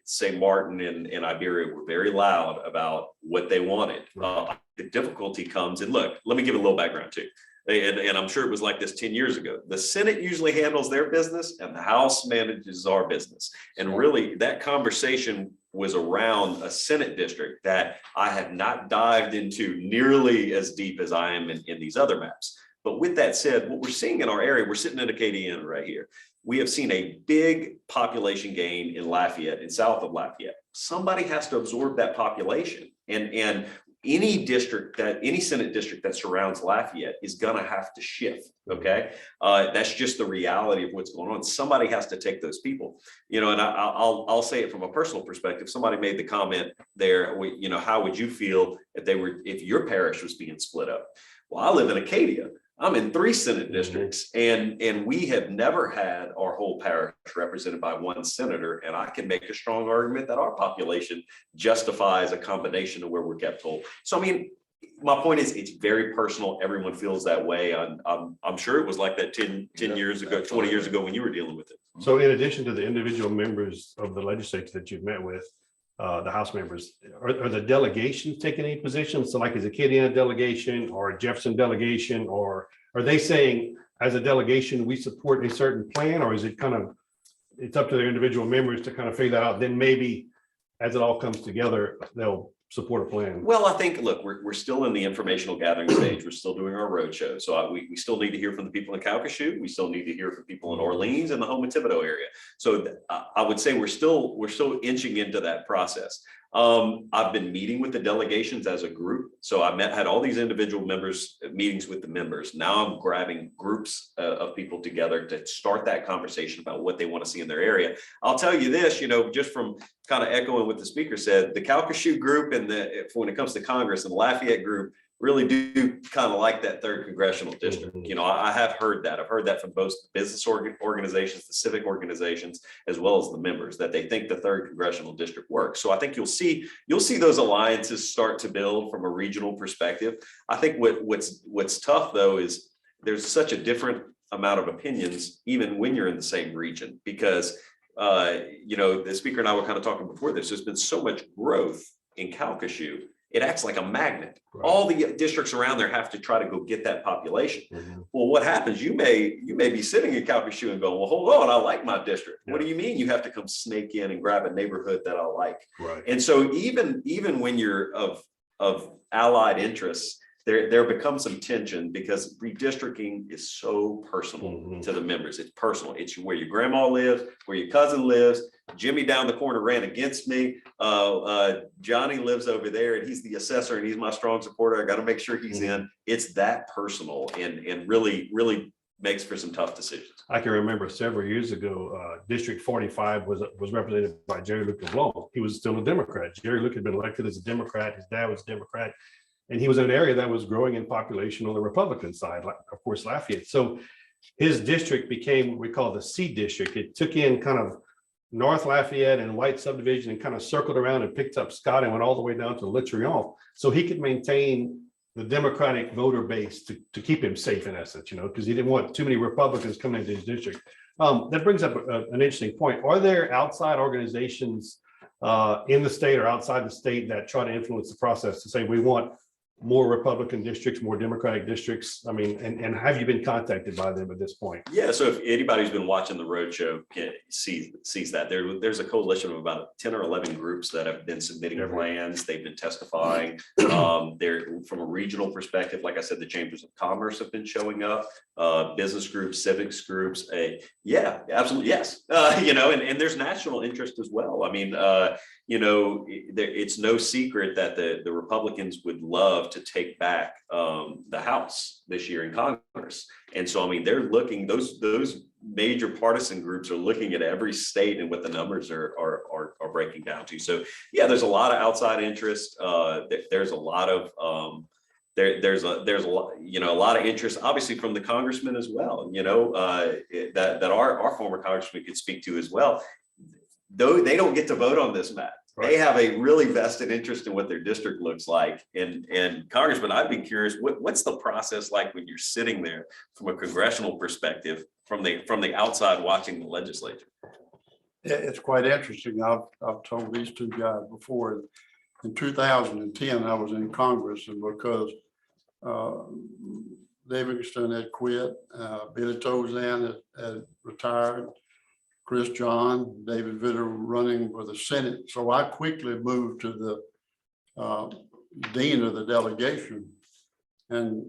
St. Martin and Iberia were very loud about what they wanted. The difficulty comes, and look, let me give a little background too. And I'm sure it was like this 10 years ago. The Senate usually handles their business and the House manages our business. And really that conversation was around a Senate district that I have not dived into nearly as deep as I am in these other maps. But with that said, what we're seeing in our area, we're sitting in Acadiana right here. We have seen a big population gain in Lafayette and south of Lafayette. Somebody has to absorb that population. And any district any Senate district that surrounds Lafayette is going to have to shift. Okay. That's just the reality of what's going on. Somebody has to take those people, you know, and I'll say it from a personal perspective. Somebody made the comment there, you know, how would you feel if your parish was being split up? Well, I live in Acadia. I'm in 3 Senate districts, and we have never had our whole parish represented by 1 senator. And I can make a strong argument that our population justifies a combination of where we're kept whole. So, I mean, my point is it's very personal. Everyone feels that way. I'm sure it was like that 10 years ago, 20 years ago when you were dealing with it. So in addition to the individual members of the legislature that you've met with, the House members, are the delegations taking any positions? So like is Acadiana delegation or a Jefferson delegation, or are they saying as a delegation we support a certain plan, or is it kind of, it's up to their individual members to kind of figure that out? Then maybe as it all comes together, they'll support a plan. Well, I think, look, we're still in the informational gathering stage. We're still doing our roadshow. So we still need to hear from the people in Calcasieu. We still need to hear from people in Orleans and the Home and Thibodeau area. So I would say we're still inching into that process. I've been meeting with the delegations as a group. So I had all these individual members meetings with the members. Now I'm grabbing groups of people together to start that conversation about what they want to see in their area. I'll tell you this, you know, just from kind of echoing what the speaker said, the Calcasieu group and when it comes to Congress and the Lafayette group really do kind of like that 3rd congressional district. You know, I have heard that. I've heard that from both business organizations, the civic organizations, as well as the members, that they think the 3rd congressional district works. So I think you'll see those alliances start to build from a regional perspective. I think what's tough though is there's such a different amount of opinions even when you're in the same region, because you know, the speaker and I were kind of talking before this. There's been so much growth in Calcasieu. It acts like a magnet. Right. All the districts around there have to try to go get that population. Well, what happens? You may be sitting in Calcasieu and go, well, hold on, I like my district. Yeah. What do you mean you have to come snake in and grab a neighborhood that I like? Right. And so even when you're of allied interests, there becomes some tension because redistricting is so personal Mhm. to the members. It's personal. It's where your grandma lives, where your cousin lives. Jimmy down the corner ran against me. Johnny lives over there and he's the assessor and he's my strong supporter. I got to make sure he's in. It's that personal and really makes for some tough decisions. I can remember several years ago, District 45 was represented by Jerry Lucas Long. He was still a Democrat. Jerry Lucas had been elected as a Democrat. His dad was a Democrat. And he was in an area that was growing in population on the Republican side, like, of course, Lafayette. So his district became what we call the C district. It took in kind of North Lafayette and White subdivision and kind of circled around and picked up Scott and went all the way down to Le Triomphe. So he could maintain the Democratic voter base to keep him safe in essence, because he didn't want too many Republicans coming into his district. That brings up an interesting point. Are there outside organizations in the state or outside the state that try to influence the process to say we want more Republican districts, more Democratic districts? I mean, and have you been contacted by them at this point? Yeah, so if anybody who's been watching the roadshow sees that there's a coalition of about 10 or 11 groups that have been submitting plans. They've been testifying. They're from a regional perspective. Like I said, the chambers of commerce have been showing up, business groups, civics groups. Yeah, absolutely, yes. And there's national interest as well. I mean, it's no secret that the Republicans would love to take back the House this year in Congress. And so, I mean, they're looking, those major partisan groups are looking at every state and what the numbers are breaking down to. So yeah, there's a lot of outside interest. There's a lot of there's a lot, a lot of interest, obviously, from the congressmen as well, that our former congressman could speak to as well. Though they don't get to vote on this, Matt. Right. They have a really vested interest in what their district looks like. And Congressman, I'd be curious, what's the process like when you're sitting there from a congressional perspective, from the outside watching the legislature? It's quite interesting. I've told these two guys before. In 2010, I was in Congress, and because Livingston had quit, Billy Tozan had retired, Chris John, David Vitter running for the Senate. So I quickly moved to the dean of the delegation. And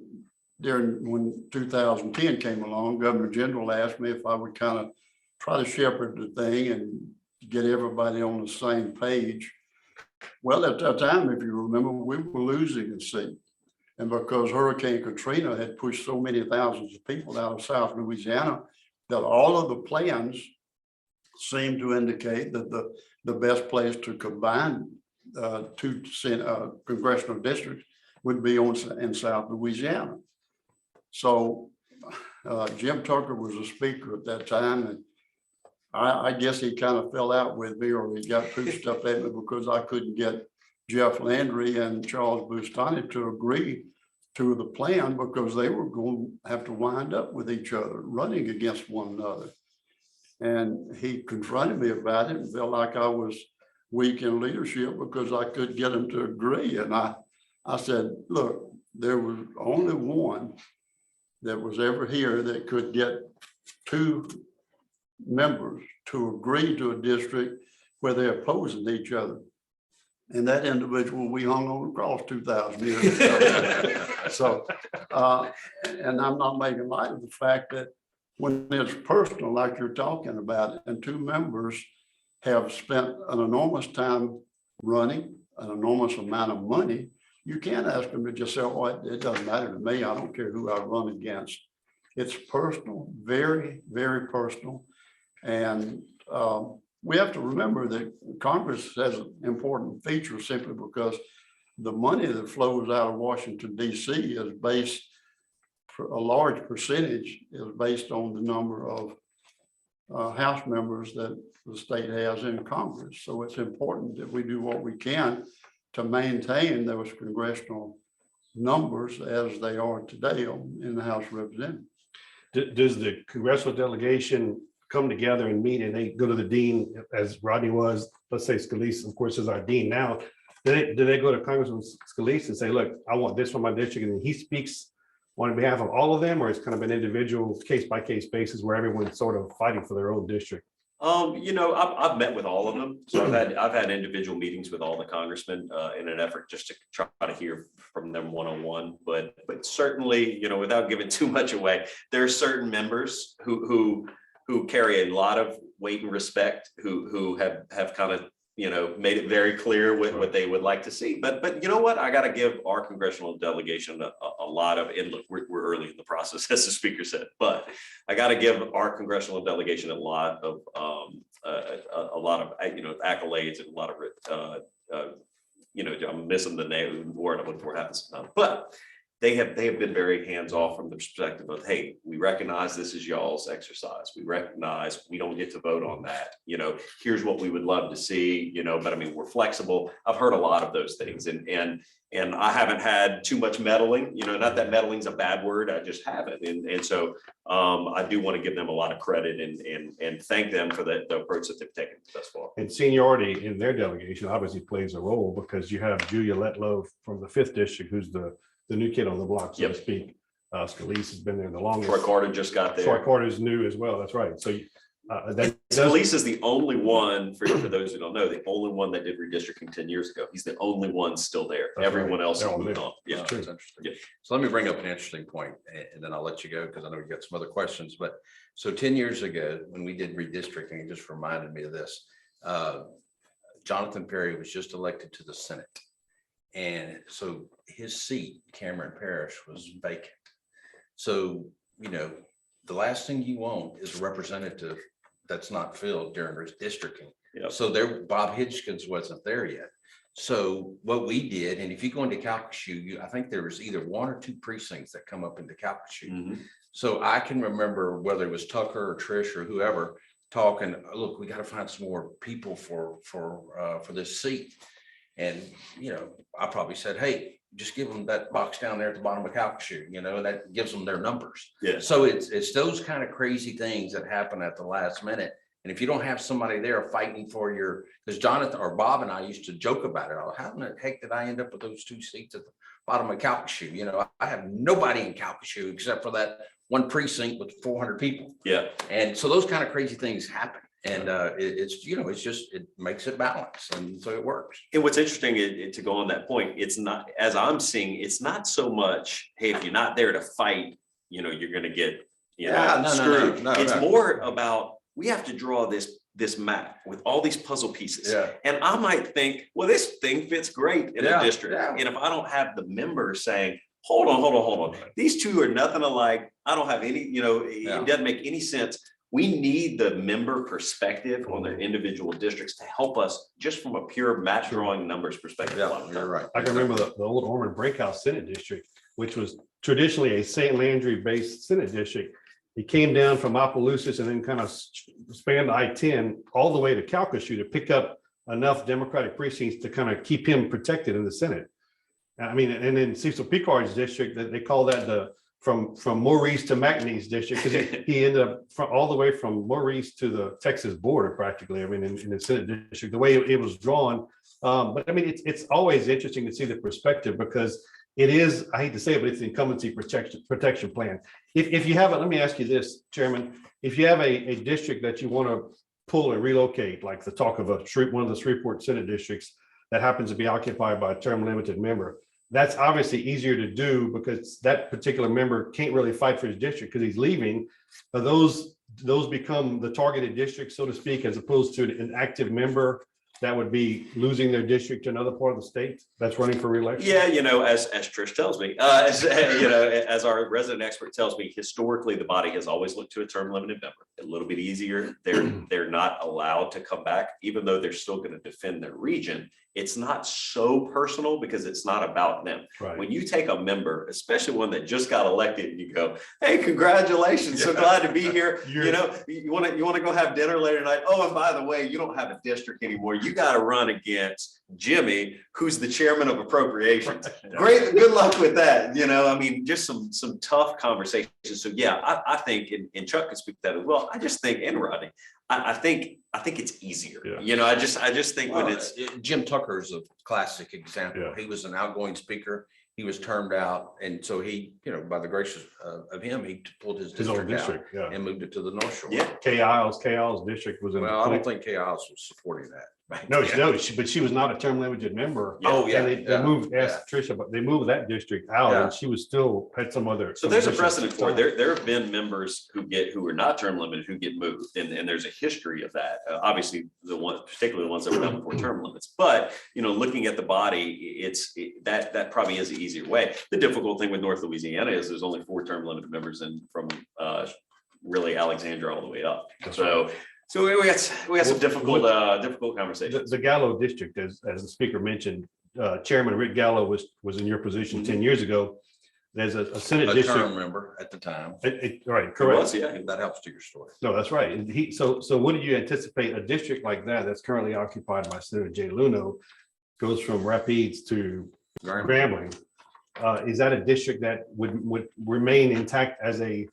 when 2010 came along, Governor General asked me if I would kind of try to shepherd the thing and get everybody on the same page. Well, at that time, if you remember, we were losing a seat. And because Hurricane Katrina had pushed so many thousands of people out of South Louisiana, that all of the plans seemed to indicate that the best place to combine two congressional districts would be in South Louisiana. So Jim Tucker was a speaker at that time, and I guess he kind of fell out with me, or he got pushed up at me because I couldn't get Jeff Landry and Charles Bustani to agree to the plan, because they were going to have to wind up with each other, running against one another. And he confronted me about it and felt like I was weak in leadership because I couldn't get him to agree. And I said, look, there was only one that was ever here that could get two members to agree to a district where they're opposing each other. And that individual we hung on the cross 2,000 years ago. So, and I'm not making light of the fact that when it's personal, like you're talking about, and two members have spent an enormous time running, an enormous amount of money, you can't ask them to just say, oh, it doesn't matter to me. I don't care who I run against. It's personal, very, very personal. And we have to remember that Congress has an important feature simply because the money that flows out of Washington, D.C. is based, a large percentage is based on the number of House members that the state has in Congress. So it's important that we do what we can to maintain those congressional numbers as they are today in the House of Representatives. Does the congressional delegation come together and meet, and they go to the dean, as Rodney was, let's say Scalise, of course, is our dean now? Do they go to Congressman Scalise and say, look, I want this for my district, and then he speaks on behalf of all of them, or it's kind of an individual case-by-case basis where everyone's sort of fighting for their own district? I've met with all of them. So I've had individual meetings with all the congressmen in an effort just to try to hear from them one-on-one. But certainly, without giving too much away, there are certain members who carry a lot of weight and respect, who have kind of made it very clear what they would like to see. But you know what? I got to give our congressional delegation a lot of, and look, we're early in the process, as the speaker said, but I got to give our congressional delegation a lot of accolades and a lot of I'm missing the name word I'm looking for half the time, but they have been very hands-off from the perspective of, hey, we recognize this is y'all's exercise. We recognize we don't get to vote on that. Here's what we would love to see, but I mean, we're flexible. I've heard a lot of those things, and I haven't had too much meddling, not that meddling's a bad word, I just haven't. And so I do want to give them a lot of credit and thank them for the approach that they've taken thus far. And seniority in their delegation obviously plays a role, because you have Julia Letlow from the 5th district, who's the new kid on the block, so to speak. Scalise has been there the longest. Troy Carter just got there. Troy Carter is new as well. That's right. So Scalise is the only one, for those who don't know, the only one that did redistricting 10 years ago. He's the only one still there. That's Everyone right. else They're has all moved new. on. Yeah. That's interesting. Yeah. So let me bring up an interesting point, and then I'll let you go, because I know you got some other questions. But so 10 years ago, when we did redistricting, it just reminded me of this. Jonathan Perry was just elected to the Senate. And so his seat, Cameron Parish, was vacant. So, the last thing you want is a representative that's not filled during redistricting. Yep. So Bob Hitchkins wasn't there yet. So what we did, and if you go into Calcasieu, I think there was either 1 or 2 precincts that come up into Calcasieu. Mm-hmm. So I can remember whether it was Tucker or Trish or whoever talking, look, we got to find some more people for this seat. And, I probably said, hey, just give them that box down there at the bottom of Calcasieu, and that gives them their numbers. Yeah. So it's those kind of crazy things that happen at the last minute. And if you don't have somebody there fighting for because Jonathan or Bob and I used to joke about it. How in the heck did I end up with those 2 seats at the bottom of Calcasieu? I have nobody in Calcasieu except for that one precinct with 400 people. Yeah. And so those kind of crazy things happen. And it makes it balance, and so it works. And what's interesting to go on that point, it's not, as I'm seeing, it's not so much, hey, if you're not there to fight, you're going to get, screwed. It's more about, we have to draw this map with all these puzzle pieces. Yeah. And I might think, well, this thing fits great in a district. Yeah. And if I don't have the members saying, hold on, these two are nothing alike, I don't have any, it doesn't make any sense. We need the member perspective on their individual districts to help us just from a pure map drawing numbers perspective. Yeah, you're right. I can remember the old Ormond Breakhouse Senate District, which was traditionally a St. Landry based Senate district. It came down from Opelousas and then kind of spanned I-10 all the way to Calcasieu to pick up enough Democratic precincts to kind of keep him protected in the Senate. I mean, and then Cecil Picard's district, that they call that from Maurice to McNeese district, because he ended up all the way from Maurice to the Texas border practically. I mean, in the Senate district, the way it was drawn. But I mean, it's always interesting to see the perspective, because it is, I hate to say it, but it's the incumbency protection plan. If you have it, let me ask you this, Chairman, if you have a district that you want to pull and relocate, like the talk of one of the Shreveport Senate districts that happens to be occupied by a term limited member, that's obviously easier to do because that particular member can't really fight for his district because he's leaving. But those become the targeted district, so to speak, as opposed to an active member that would be losing their district to another part of the state that's running for reelection. Yeah, as Trish tells me, as our resident expert tells me, historically the body has always looked to a term limited member. A little bit easier. They're not allowed to come back, even though they're still going to defend their region. It's not so personal because it's not about them. Right. When you take a member, especially one that just got elected, and you go, "Hey, congratulations! So glad to be here." You want to go have dinner later tonight. Oh, and by the way, you don't have a district anymore. You got to run against Jimmy, who's the chairman of appropriations. Great, good luck with that. I mean, just some tough conversations. So yeah, I think, and Chuck can speak to that as well. I just think, and Rodney, I think it's easier. Yeah. I just think when it's Jim Tucker is a classic example. Yeah. He was an outgoing speaker. he was termed out. And so he, by the grace of him, he pulled his His own district out district, yeah. and moved it to the North Shore. Yeah. Kay Isles district was in. Well, I don't think Chaos was supporting that. No, but she was not a term limited member. Oh, yeah, And they yeah, moved, yeah. asked Tricia, but they moved that district out Yeah. and she was still had some other. So there's a some precedent for it. districts. There have been members who are not term limited who get moved, and there's a history of that. Obviously, particularly the ones that were done before term limits. But looking at the body, that probably is the easier way. The difficult thing with North Louisiana is there's only 4 term limited members, and from really Alexandria all the way up. So we got some difficult conversations. The Gallo district, as the speaker mentioned, Chairman Rick Gallo was in your position 10 years ago. There's a Senate A district. term member at the time. Right, It correct. was, yeah. That helps to your story. No, that's right. And so what do you anticipate a district like that's currently occupied by Senator Jay Luno goes from Rapides to Grambling? Is that a district that would remain intact as a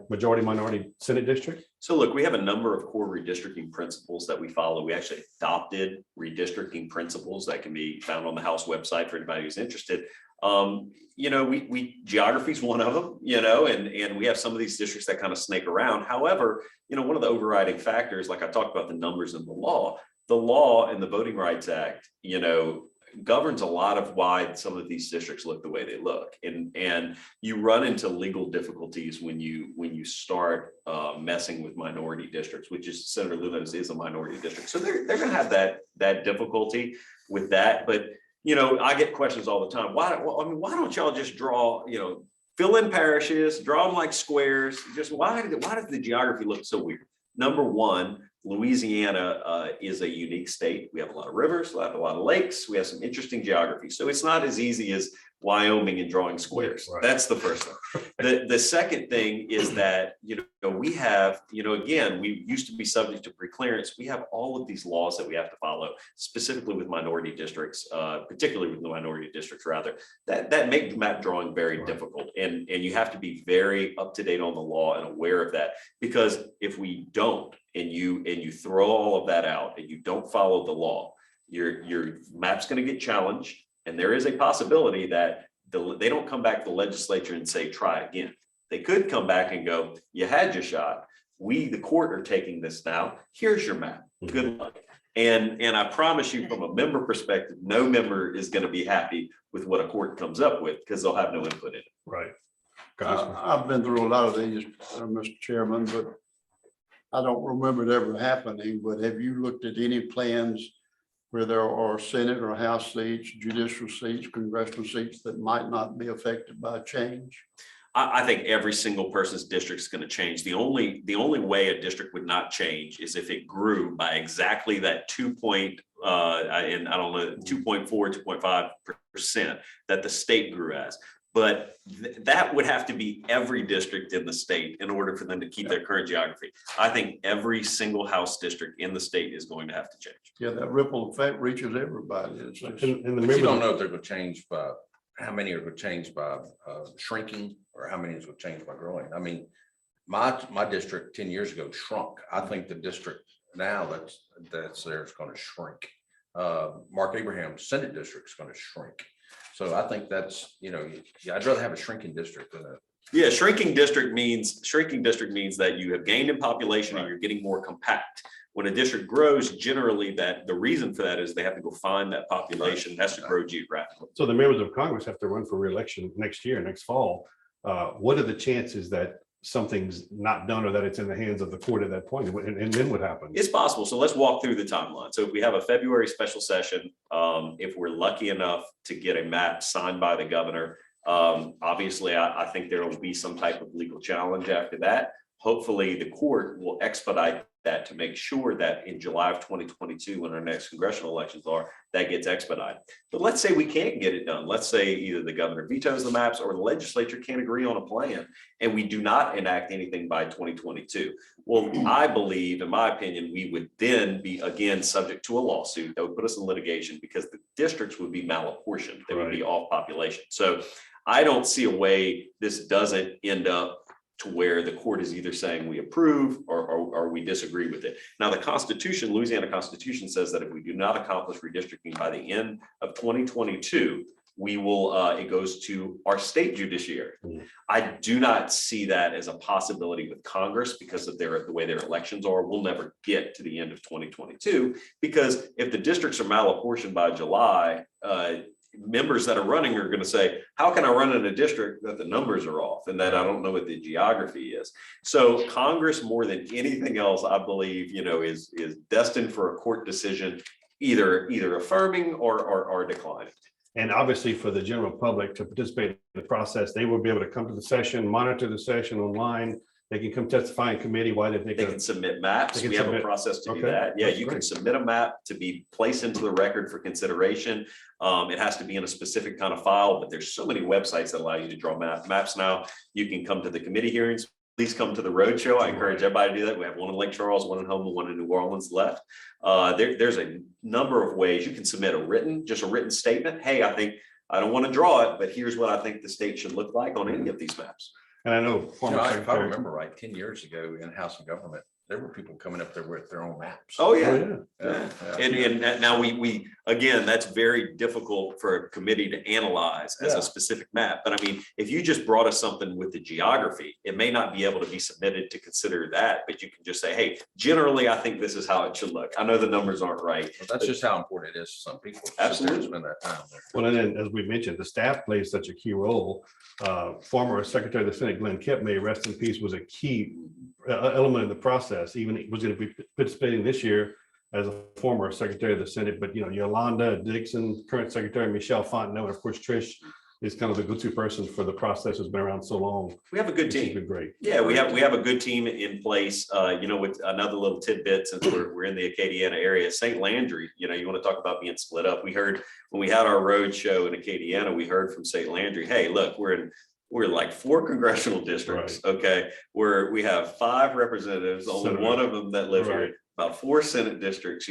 majority minority Senate district? So look, we have a number of core redistricting principles that we follow. We actually adopted redistricting principles that can be found on the House website for anybody who's interested. Geography is one of them, and we have some of these districts that kind of snake around. However, one of the overriding factors, like I talked about the numbers in the law and the Voting Rights Act, governs a lot of why some of these districts look the way they look, and you run into legal difficulties when you start messing with minority districts, which is Senator Luno's is a minority district, so they're going to have that difficulty with that. But I get questions all the time. Why don't y'all just draw, fill in parishes, draw them like squares? Just why does the geography look so weird? Number one, Louisiana is a unique state. We have a lot of rivers, we have a lot of lakes, we have some interesting geography. So it's not as easy as Wyoming and drawing squares. Right. That's the first thing. The second thing is that, we have, again, we used to be subject to preclearance. We have all of these laws that we have to follow, specifically with minority districts, particularly with the minority districts, rather, that make map drawing very difficult. And you have to be very up to date on the law and aware of that, because if we don't, and you throw all of that out and you don't follow the law, your map's going to get challenged. And there is a possibility that they don't come back to the legislature and say, try again. They could come back and go, you had your shot. We, the court, are taking this now. Here's your map. Good luck. And I promise you, from a member perspective, no member is going to be happy with what a court comes up with, because they'll have no input in it. Right. I've been through a lot of these, Mr. Chairman, but I don't remember it ever happening. But have you looked at any plans where there are Senate or House seats, judicial seats, congressional seats that might not be affected by change? I think every single person's district is going to change. The only way a district would not change is if it grew by exactly that 2.4, 2.5% that the state grew as. But that would have to be every district in the state in order for them to keep their current geography. I think every single House district in the state is going to have to change. Yeah, that ripple effect reaches everybody. And the But you members don't of- know if they're going to change by, how many are going to change by shrinking, or how many is going to change by growing. I mean, my district 10 years ago shrunk. I think the district now that's there is going to shrink. Mark Abraham's Senate district is going to shrink. So I think that's, I'd rather have a shrinking district than a. Yeah, shrinking district means that you have gained in population and you're getting more compact. When a district grows, generally that the reason for that is they have to go find that population, has to grow geographically. So the members of Congress have to run for re-election next fall. What are the chances that something's not done, or that it's in the hands of the court at that point? And then what happens? It's possible. So let's walk through the timeline. So if we have a February special session, if we're lucky enough to get a map signed by the governor, obviously I think there will be some type of legal challenge after that. Hopefully the court will expedite that to make sure that in July of 2022, when our next congressional elections are, that gets expedited. But let's say we can't get it done. Let's say either the governor vetoes the maps or the legislature can't agree on a plan, and we do not enact anything by 2022. Well, I believe, in my opinion, we would then be again subject to a lawsuit that would put us in litigation, because the districts would be malapportioned. They would be off population. So I don't see a way this doesn't end up to where the court is either saying we approve or we disagree with it. Now, the Constitution, Louisiana Constitution, says that if we do not accomplish redistricting by the end of 2022, we will, it goes to our state judiciary. Mm. I do not see that as a possibility with Congress because of the way their elections are. We'll never get to the end of 2022 because if the districts are malapportioned by July, members that are running are going to say, how can I run in a district that the numbers are off and that I don't know what the geography is? So Congress, more than anything else, I believe, is destined for a court decision, either affirming or declining. And obviously for the general public to participate in the process, they will be able to come to the session, monitor the session online. They can come testify in committee why they think. They can submit maps. We have a process to do Okay, that. Yeah, that's you can great. submit a map to be placed into the record for consideration. It has to be in a specific kind of file, but there's so many websites that allow you to draw maps now. You can come to the committee hearings. Please come to the road show. I encourage everybody to do that. We have one in Lake Charles, one in Houma, one in New Orleans left. There's a number of ways you can submit a written statement. Hey, I don't want to draw it, but here's what I think the state should look like on any of these maps. And I know former If I secretary. remember right, 10 years ago in House of Government, there were people coming up there with their own maps. Oh, yeah. Oh, yeah. Yeah. And now we again, that's very difficult for a committee to analyze as Yeah. a specific map. But I mean, if you just brought us something with the geography, it may not be able to be submitted to consider that, but you can just say, hey, generally, I think this is how it should look. I know the numbers aren't right. But that's just how important it is to some people. to sit there and Absolutely. Spend that time there. Well, and then, as we mentioned, the staff plays such a key role. Former Secretary of the Senate, Glenn Kemp, may rest in peace, was a key element in the process. Even he was going to be participating this year as a former Secretary of the Senate, but Yolanda Dixon, current Secretary, Michelle Fontenot, and of course, Trish is kind of the go-to person for the process has been around so long. We have a good Which has team. been great. Yeah, we have a good team in place. With another little tidbit, since we're in the Acadiana area, St. Landry, you want to talk about being split up. We heard when we had our road show in Acadiana, we heard from St. Landry, hey, look, we're like 4 congressional districts. Right. Okay. We have 5 representatives, only Senator. one of them that live Right. here, about 4 Senate districts.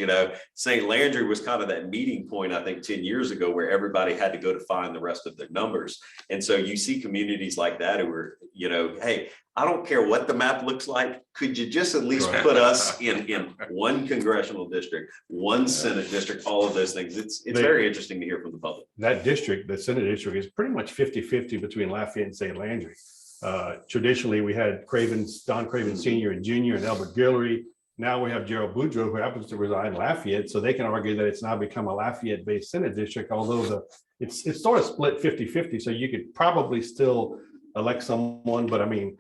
St. Landry was kind of that meeting point, I think 10 years ago, where everybody had to go to find the rest of their numbers. And so you see communities like that who are, hey, I don't care what the map looks like. Could you just at least Right. put us in one congressional district, one Senate district, all of those things? It's very interesting to hear from the public. That district, the Senate district, is pretty much 50-50 between Lafayette and St. Landry. Traditionally, we had Don Craven Sr. and Jr. and Albert Guillory. Now we have Gerald Boudreaux, who happens to reside in Lafayette, so they can argue that it's now become a Lafayette-based Senate district, although it's sort of split 50-50, so you could probably still elect someone, but I mean,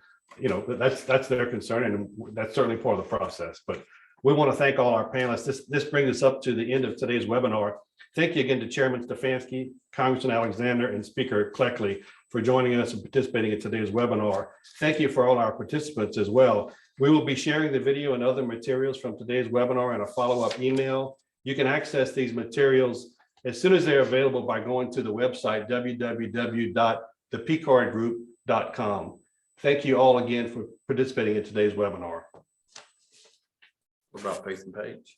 that's their concern, and that's certainly part of the process. But we want to thank all our panelists. This brings us up to the end of today's webinar. Thank you again to Chairman Stefanski, Congressman Alexander, and Speaker Cleckley for joining us and participating in today's webinar. Thank you for all our participants as well. We will be sharing the video and other materials from today's webinar in a follow-up email. You can access these materials as soon as they're available by going to the website www.thepicardgroup.com. Thank you all again for participating in today's webinar. What about Faith and Page?